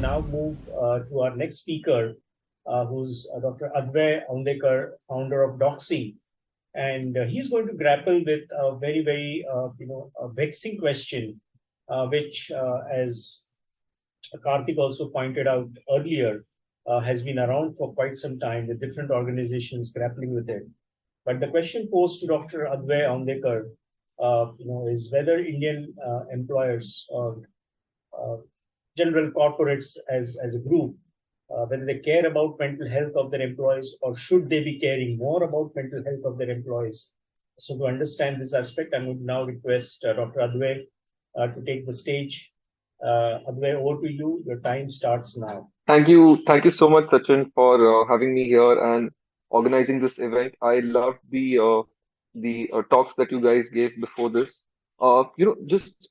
now move to our next speaker, who's Dr. Advay Aundhekar, founder of Doxy. And he's going to grapple with a very, very, a vexing question, which, as Karthik also pointed out earlier, has been around for quite some time with different organizations grappling with it. But the question posed to Dr. Advay Aundhekar, is whether Indian employers or uh, general corporates as a group, whether they care about mental health of their employees or should they be caring more about mental health of their employees. So to understand this aspect, I would now request Dr. Advay to take the stage. Advay, over to you. Your time starts now. Thank you so much, Sachin, for having me here and organizing this event. I loved the talks that you guys gave before this. Just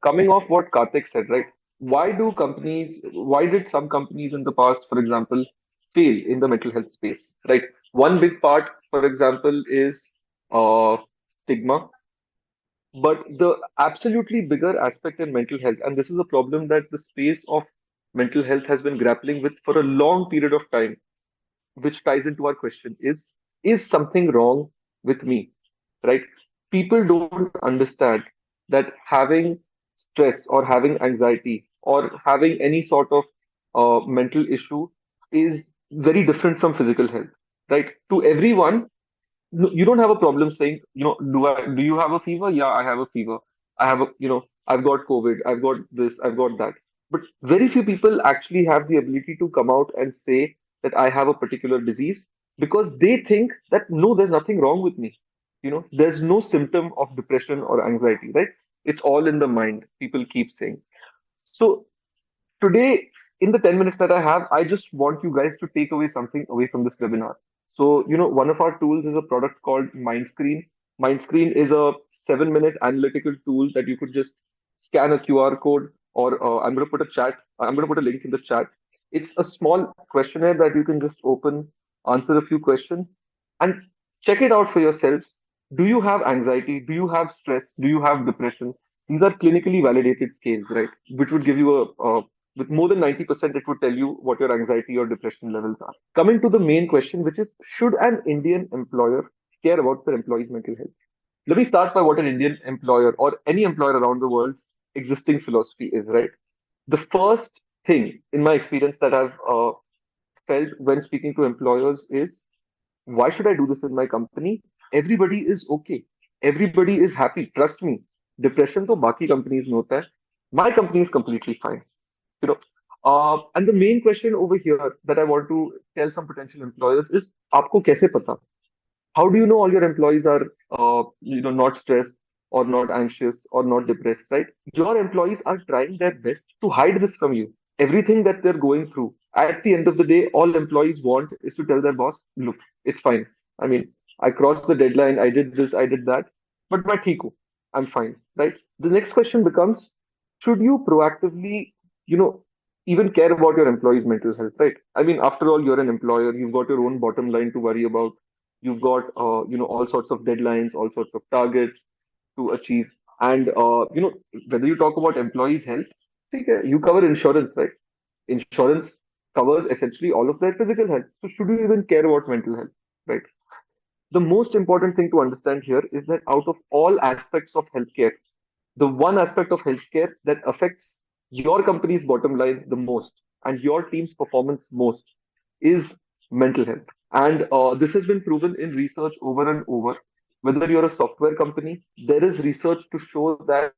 coming off what Karthik said, right? Why did some companies in the past, for example, fail in the mental health space, right? One big part, for example, is uh, stigma. But the absolutely bigger aspect in mental health, and this is a problem that the space of mental health has been grappling with for a long period of time, which ties into our question is something wrong with me, right? People don't understand that having stress or having anxiety or having any sort of mental issue is very different from physical health, right? To everyone, no, you don't have a problem saying, do you have a fever? Yeah, I have a fever. I've got COVID, I've got this, I've got that. But very few people actually have the ability to come out and say that I have a particular disease because they think that no, there's nothing wrong with me. There's no symptom of depression or anxiety, right? It's all in the mind, people keep saying. So today, in the 10 minutes that I have, I just want you guys to take away something away from this webinar. So, one of our tools is a product called Mindscreen. Mindscreen is a 7-minute analytical tool that you could just scan a QR code, or I'm going to put a link in the chat. It's a small questionnaire that you can just open, answer a few questions, and check it out for yourselves. Do you have anxiety? Do you have stress? Do you have depression? These are clinically validated scales, right? Which would give you with more than 90%, it would tell you what your anxiety or depression levels are. Coming to the main question, which is, should an Indian employer care about their employees' mental health? Let me start by what an Indian employer or any employer around the world's existing philosophy is, right? The first thing, in my experience, that I've felt when speaking to employers is, why should I do this in my company? Everybody is okay. Everybody is happy. Trust me. Depression to baki companies mein hota hai. My company is completely fine. You know, and the main question over here that I want to tell some potential employers is, आपको कैसे पता? How do you know all your employees are, not stressed or not anxious or not depressed, right? Your employees are trying their best to hide this from you. Everything that they're going through. At the end of the day, all employees want is to tell their boss, look, it's fine. I mean, I crossed the deadline, I did this, I did that, but मैं ठीक हूँ. I'm fine, right? The next question becomes, should you proactively, you know, even care about your employees' mental health, right? I mean, after all, you're an employer, you've got your own bottom line to worry about. You've got, all sorts of deadlines, all sorts of targets to achieve. And, whether you talk about employees' health, think, you cover insurance, right? Insurance covers essentially all of their physical health. So should you even care about mental health, right? The most important thing to understand here is that out of all aspects of healthcare, the one aspect of healthcare that affects your company's bottom line the most and your team's performance most is mental health. And this has been proven in research over and over. Whether you're a software company, there is research to show that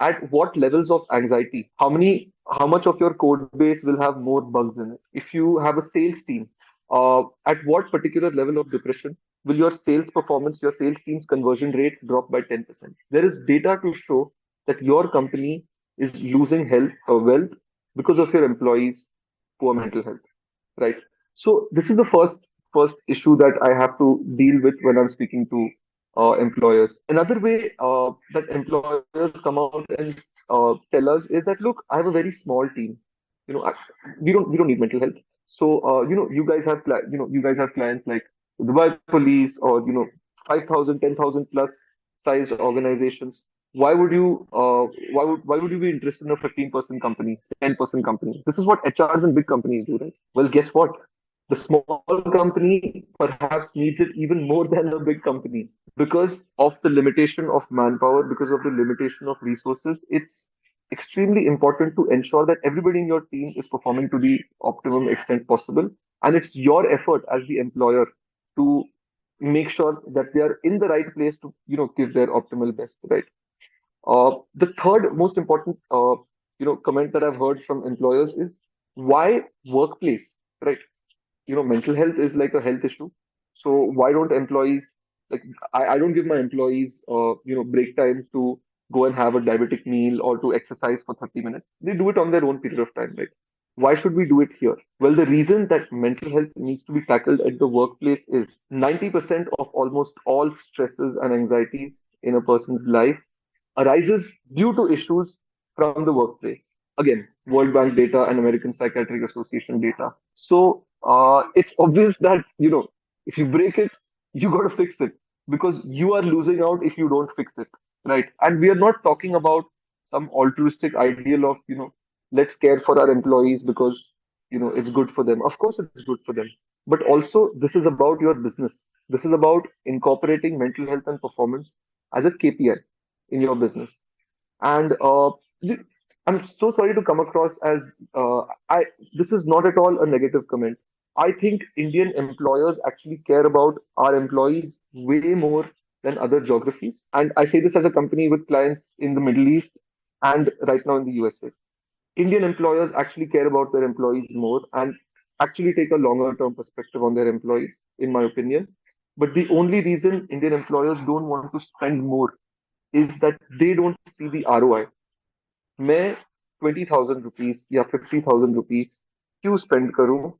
at what levels of anxiety, how much of your code base will have more bugs in it. If you have a sales team, at what particular level of depression will your sales performance, your sales team's conversion rate drop by 10%? There is data to show that your company is losing health or wealth because of your employees' poor mental health, right? So this is the first issue that I have to deal with when I'm speaking to employers. Another way that employers come out and tell us is that, look, I have a very small team. We don't need mental health. So you guys have clients like Dubai Police or 5,000, 10,000 plus size organizations. why would you why would you be interested in a 15% company, 10% company? This is what HRs and big companies do, right? Well, guess what? The small company perhaps needs it even more than a big company because of the limitation of manpower, because of the limitation of resources. It's extremely important to ensure that everybody in your team is performing to the optimum extent possible, and it's your effort as the employer to make sure that they are in the right place to give their optimal best, right? The third most important comment that I've heard from employers is why workplace, right? Mental health is like a health issue. So why don't employees, like, I don't give my employees break time to go and have a diabetic meal or to exercise for 30 minutes. They do it on their own period of time, right? Why should we do it here? Well, the reason that mental health needs to be tackled at the workplace is 90% of almost all stresses and anxieties in a person's life arises due to issues from the workplace. Again, World Bank data and American Psychiatric Association data. So it's obvious that, if you break it, you got to fix it because you are losing out if you don't fix it, right? And we are not talking about some altruistic ideal of, let's care for our employees because, it's good for them. Of course, it's good for them. But also, this is about your business. This is about incorporating mental health and performance as a KPI in your business. And I'm so sorry to come across as I. This is not at all a negative comment. I think Indian employers actually care about our employees way more than other geographies. And I say this as a company with clients in the Middle East and right now in the USA. Indian employers actually care about their employees more and actually take a longer term perspective on their employees, in my opinion. But the only reason Indian employers don't want to spend more is that they don't see the ROI. मैं 20,000 rupees या 50,000 rupees क्यों spend करूं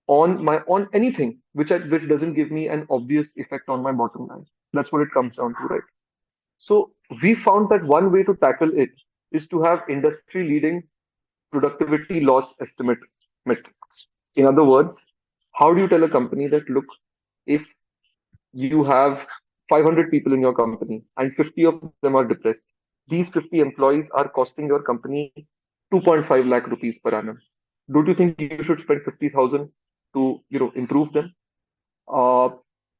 on anything which doesn't give me an obvious effect on my bottom line. That's what it comes down to, right? So we found that one way to tackle it is to have industry leading productivity loss estimate metrics. In other words, how do you tell a company that, look, if you have 500 people in your company and 50 of them are depressed, these 50 employees are costing your company 2.5 lakh rupees per annum. Don't you think you should spend 50,000 to improve them? uh,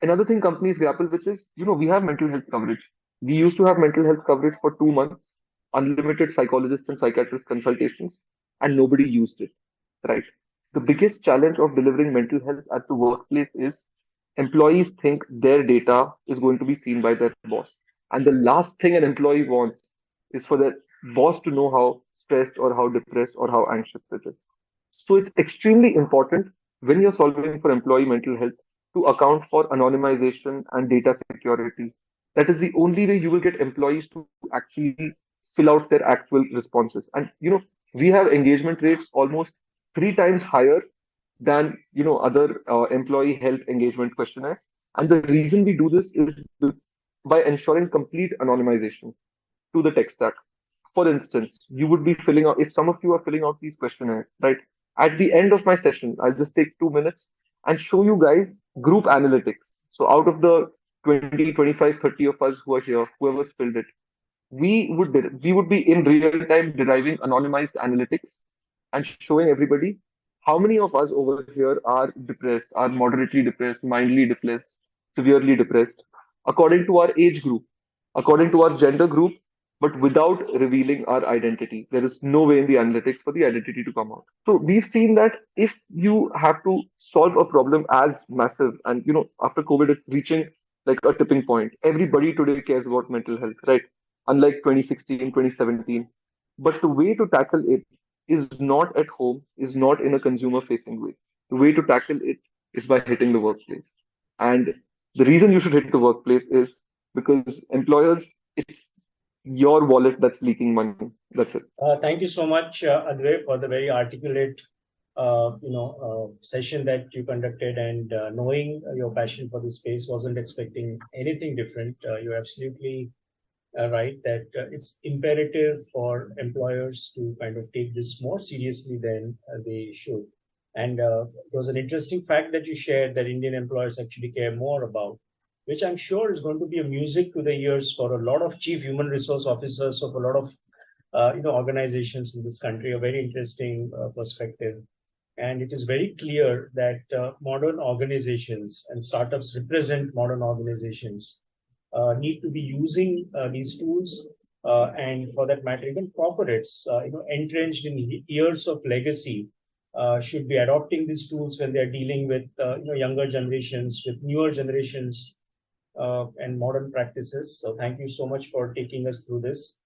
Another thing companies grapple with is, we have mental health coverage. We used to have mental health coverage for 2 months, unlimited psychologist and psychiatrist consultations, and nobody used it, right? The biggest challenge of delivering mental health at the workplace is employees think their data is going to be seen by their boss. And the last thing an employee wants is for their boss to know how stressed or how depressed or how anxious it is. So it's extremely important when you're solving for employee mental health to account for anonymization and data security. That is the only way you will get employees to actually fill out their actual responses. And we have engagement rates almost 3 times higher than other employee health engagement questionnaires. And the reason we do this is by ensuring complete anonymization to the tech stack. For instance, you would be filling out, if some of you are filling out these questionnaires, right? At the end of my session, I'll just take 2 minutes and show you guys group analytics. So out of the 20, 25, 30 of us who are here, whoever's filled it, we would be in real time deriving anonymized analytics and showing everybody how many of us over here are depressed, are moderately depressed, mildly depressed, severely depressed, according to our age group, according to our gender group, but without revealing our identity. There is no way in the analytics for the identity to come out. So we've seen that if you have to solve a problem as massive, and after COVID, it's reaching like a tipping point. Everybody today cares about mental health, right? Unlike 2016, 2017. But the way to tackle it is not at home, is not in a consumer facing way. The way to tackle it is by hitting the workplace. And the reason you should hit the workplace is because employers, it's your wallet that's leaking money. That's it. Thank you so much, Advay, for the very articulate, session that you conducted. And knowing your passion for this space, wasn't expecting anything different. You're absolutely right that it's imperative for employers to kind of take this more seriously than they should. And it was an interesting fact that you shared that Indian employers actually care more about which I'm sure is going to be a music to the ears for a lot of chief human resource officers of a lot of organizations in this country. A very interesting perspective. And it is very clear that modern organizations and startups represent modern organizations need to be using these tools, and for that matter, even corporates, entrenched in years of legacy, should be adopting these tools when they are dealing with younger generations, with newer generations, and modern practices. So, thank you so much for taking us through this.